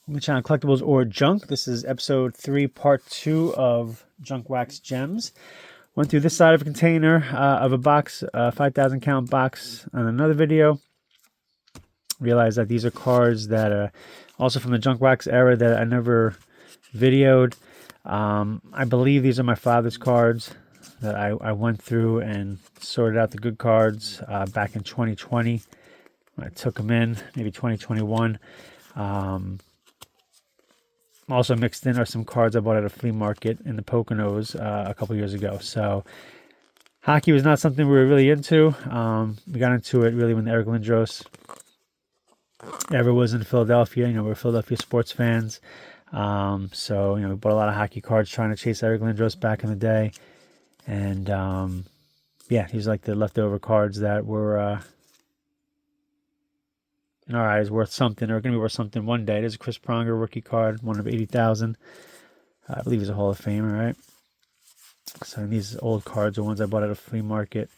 On the channel Collectibles or Junk. This is episode 3, part 2 of Junk Wax Gems. Went through this side of a container of a box, 5,000 count box on another video. Realized that these are cards that are also from the Junk Wax era that I never videoed. I believe these are my father's cards that I went through and sorted out the good cards back in 2020. I took them in, maybe 2021. Also mixed in are some cards I bought at a flea market in the Poconos a couple years ago. So hockey was not something we were really into. We got into it really when Eric Lindros ever was in Philadelphia. You know, we're Philadelphia sports fans. So, you know, we bought a lot of hockey cards trying to chase Eric Lindros back in the day. And, yeah, these are like the leftover cards that were, in our eyes, worth something, or going to be worth something one day. There's a Chris Pronger rookie card, one of 80,000. I believe he's a Hall of Famer, right? So these old cards are ones I bought at a flea market.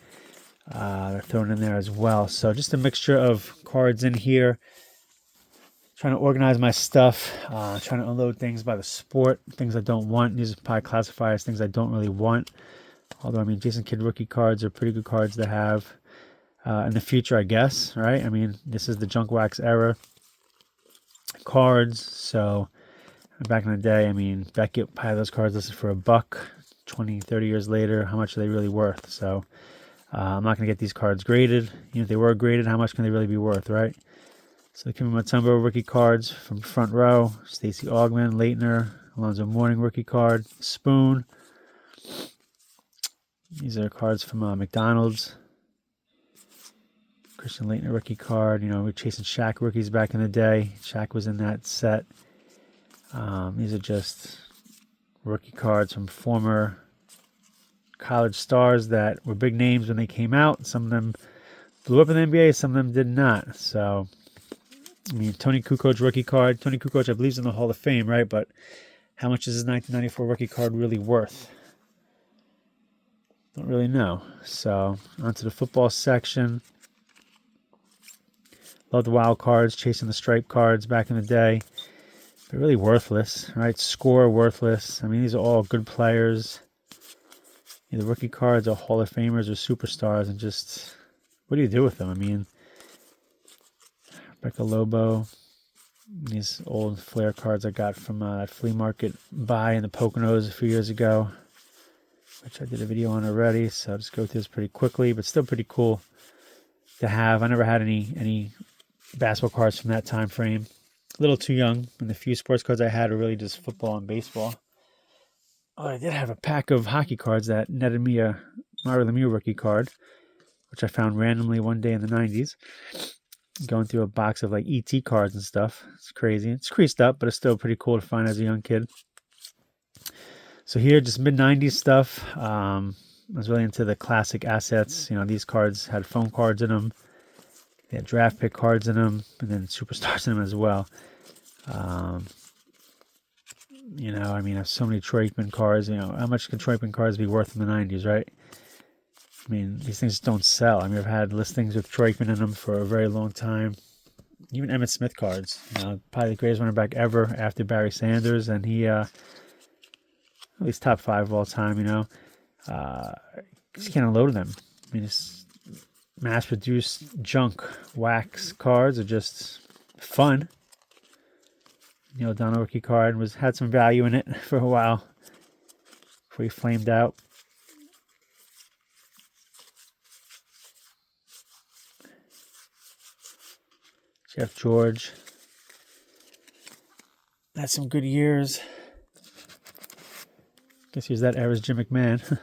They're thrown in there as well. So just a mixture of cards in here. Trying to organize my stuff. Trying to unload things by the sport. Things I don't want. These are probably classified as things I don't really want. Although, I mean, Jason Kidd rookie cards are pretty good cards to have in the future, I guess, right? I mean, this is the Junk Wax era cards. So back in the day, I mean, Beckett probably those cards listed for $1. 20, 30 years later, how much are they really worth? So I'm not going to get these cards graded. Even if they were graded, how much can they really be worth, right? So the Kimmy Mutombo rookie cards from front row. Stacey Augmon, Leitner, Alonzo Mourning rookie card. Spoon. These are cards from McDonald's. Christian Leitner rookie card. You know, we were chasing Shaq rookies back in the day. Shaq was in that set. These are just rookie cards from former college stars that were big names when they came out. Some of them blew up in the NBA, some of them did not. So, I mean, Tony Kukoc rookie card. Tony Kukoc, I believe, is in the Hall of Fame, right? But how much is his 1994 rookie card really worth? Don't really know. So, onto the football section. Love the wild cards, chasing the stripe cards back in the day. They're really worthless, right? Score worthless. I mean, these are all good players. The rookie cards are Hall of Famers or superstars, and just what do you do with them? I mean, Rebecca Lobo, these old Flair cards I got from that flea market buy in the Poconos a few years ago, which I did a video on already, so I'll just go through this pretty quickly, but still pretty cool to have. I never had any basketball cards from that time frame. A little too young, and the few sports cards I had were really just football and baseball. Oh, I did have a pack of hockey cards that netted me a Mario Lemieux rookie card, which I found randomly one day in the 90s. Going through a box of like ET cards and stuff. It's crazy. It's creased up, but it's still pretty cool to find as a young kid. So here, just mid-90s stuff. I was really into the classic assets. You know, these cards had phone cards in them. They had draft pick cards in them, and then superstars in them as well. You know, I mean, I have so many Troy Aikman cards. You know, how much can Troy Aikman cards be worth in the 90s, right? I mean, these things don't sell. I mean, I've had listings with Troy Aikman in them for a very long time. Even Emmitt Smith cards. You know, probably the greatest running back ever after Barry Sanders, and he, at least top 5 of all time, you know. Just can't unload them. I mean, it's mass-produced junk wax cards are just fun. Neil O'Donnell rookie card had some value in it for a while before he flamed out. Jeff George. Had some good years. Guess he was that era's Jim McMahon.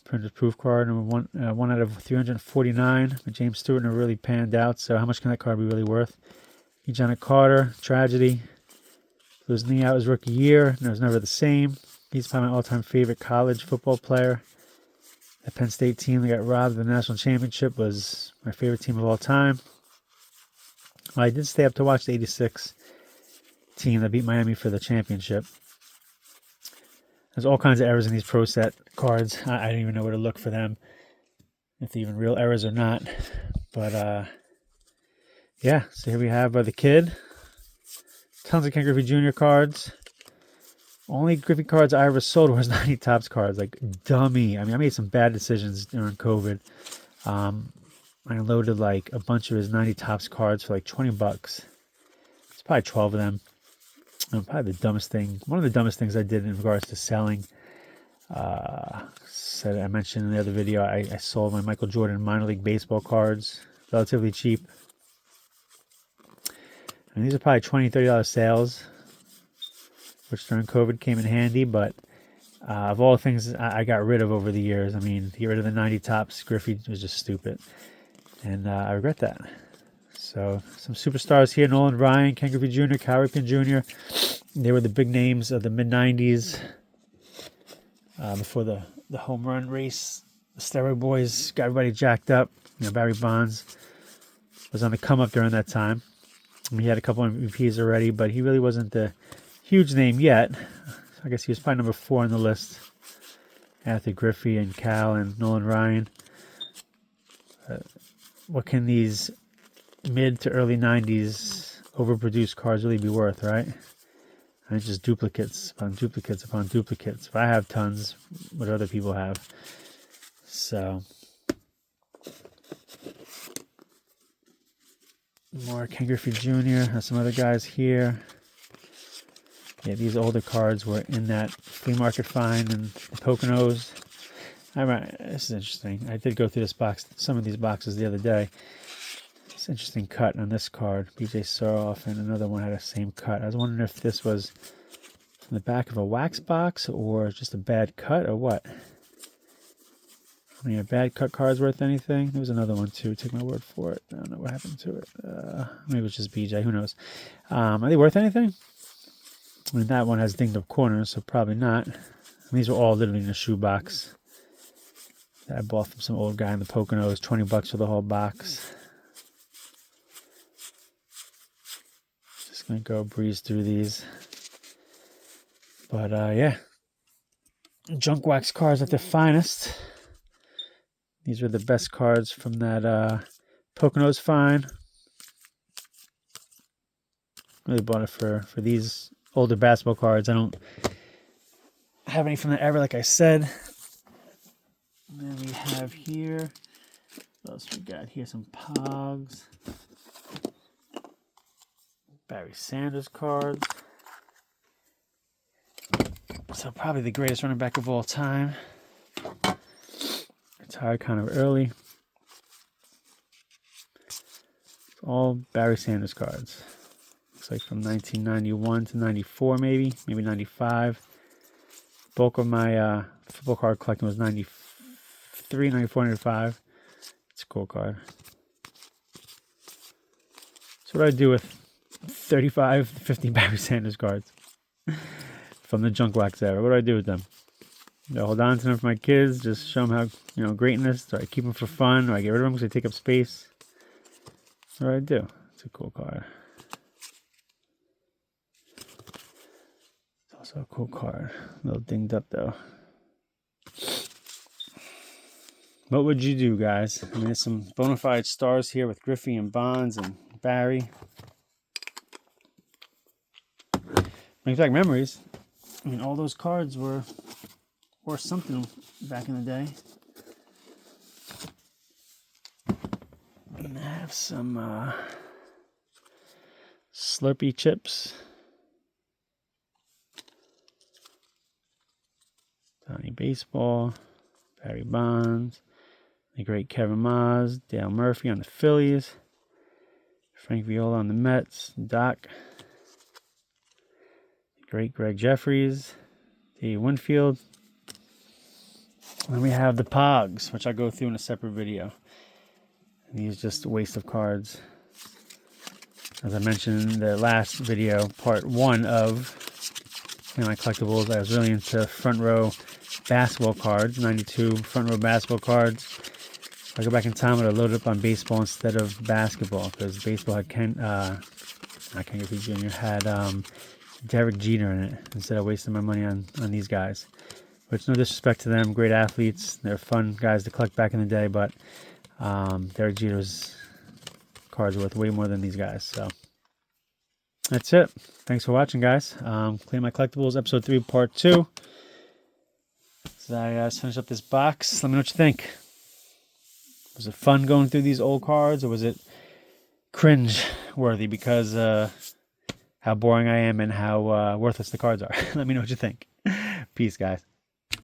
Printed proof card, number 1 out of 349. But James Stewart never really panned out, so how much can that card be really worth? Janet Carter, tragedy. Blew his knee out his rookie year, and it was never the same. He's probably my all-time favorite college football player. The Penn State team that got robbed of the national championship was my favorite team of all time. Well, I did stay up to watch the 86 team that beat Miami for the championship. There's all kinds of errors in these Pro Set cards. I don't even know where to look for them, if they're even real errors or not. But yeah, so here we have the kid. Tons of Ken Griffey Jr. cards. Only Griffey cards I ever sold was 90 Tops cards. Like, dummy. I mean, I made some bad decisions during COVID. I unloaded like a bunch of his 90 Tops cards for like 20 bucks. It's probably 12 of them. Probably the dumbest thing. One of the dumbest things I did in regards to selling. Said I mentioned in the other video, I sold my Michael Jordan minor league baseball cards relatively cheap. And these are probably $20, $30 sales, which during COVID came in handy. But of all the things I got rid of over the years, I mean, to get rid of the 90 Tops Griffey was just stupid. And I regret that. So some superstars here: Nolan Ryan, Ken Griffey Jr., Cal Ripken Jr. They were the big names of the mid-90s before the home run race. The steroid boys got everybody jacked up. Barry Bonds was on the come up during that time. He had a couple of MVPs already, but he really wasn't the huge name yet. I guess he was probably number 4 on the list after Griffey and Cal and Nolan Ryan. What can these mid to early 90s overproduced cards really be worth, right? And it's just duplicates upon duplicates upon duplicates. If I have tons, what other people have. So, more Ken Griffey Jr. There's some other guys here. Yeah, these older cards were in that flea market find in the Poconos. This is interesting. I did go through this box, some of these boxes the other day. It's an interesting cut on this card. BJ Soroff, and another one had the same cut. I was wondering if this was from the back of a wax box or just a bad cut or what. I mean, are bad cut cards worth anything? There was another one too. Take my word for it. I don't know what happened to it. Maybe it's just BJ. Who knows? Are they worth anything? I mean, that one has dinged up corners, so probably not. And these were all literally in a shoebox that I bought from some old guy in the Poconos. 20 bucks for the whole box. Just gonna go breeze through these. But yeah, junk wax cards at their finest. These were the best cards from that Poconos find. Really bought it for these older basketball cards. I don't have any from that era, like I said. And then we have here, what else we got here? Some Pogs. Barry Sanders cards. So probably the greatest running back of all time. Retired kind of early. All Barry Sanders cards. Looks like from 1991 to 94 maybe 95. Bulk of my football card collecting was 93, 94, 95. It's a cool card. So what do I do with 35, 50 Barry Sanders cards from the junk wax era? What do I do with them? Do I hold on to them for my kids? Just show them how, greatness? Do I keep them for fun? Do I get rid of them because they take up space? What do I do? It's a cool card. It's also a cool card. A little dinged up though. What would you do, guys? I mean, there's some bona fide stars here with Griffey and Bonds and Barry. Brings back memories. I mean, all those cards were worth something back in the day. And I have some Slurpee chips. Donnie Baseball, Barry Bonds, the great Kevin Maz, Dale Murphy on the Phillies, Frank Viola on the Mets, Doc, the great Greg Jeffries, Dave Winfield. And then we have the Pogs, which I'll go through in a separate video. And these are just a waste of cards. As I mentioned in the last video, part 1 of my collectibles, I was really into front row basketball cards, 92 front row basketball cards. If I go back in time, I would have loaded up on baseball instead of basketball, because baseball had Ken Griffey Jr. had Derek Jeter in it, instead of wasting my money on these guys. Which, no disrespect to them, great athletes. They're fun guys to collect back in the day, but Derek Jeter was cards are worth way more than these guys. So that's it. Thanks for watching, guys. Clean My Collectibles, episode 3, part 2. As I finish up this box, let me know what you think. Was it fun going through these old cards, or was it cringe-worthy because how boring I am and how worthless the cards are? Let me know what you think. Peace, guys.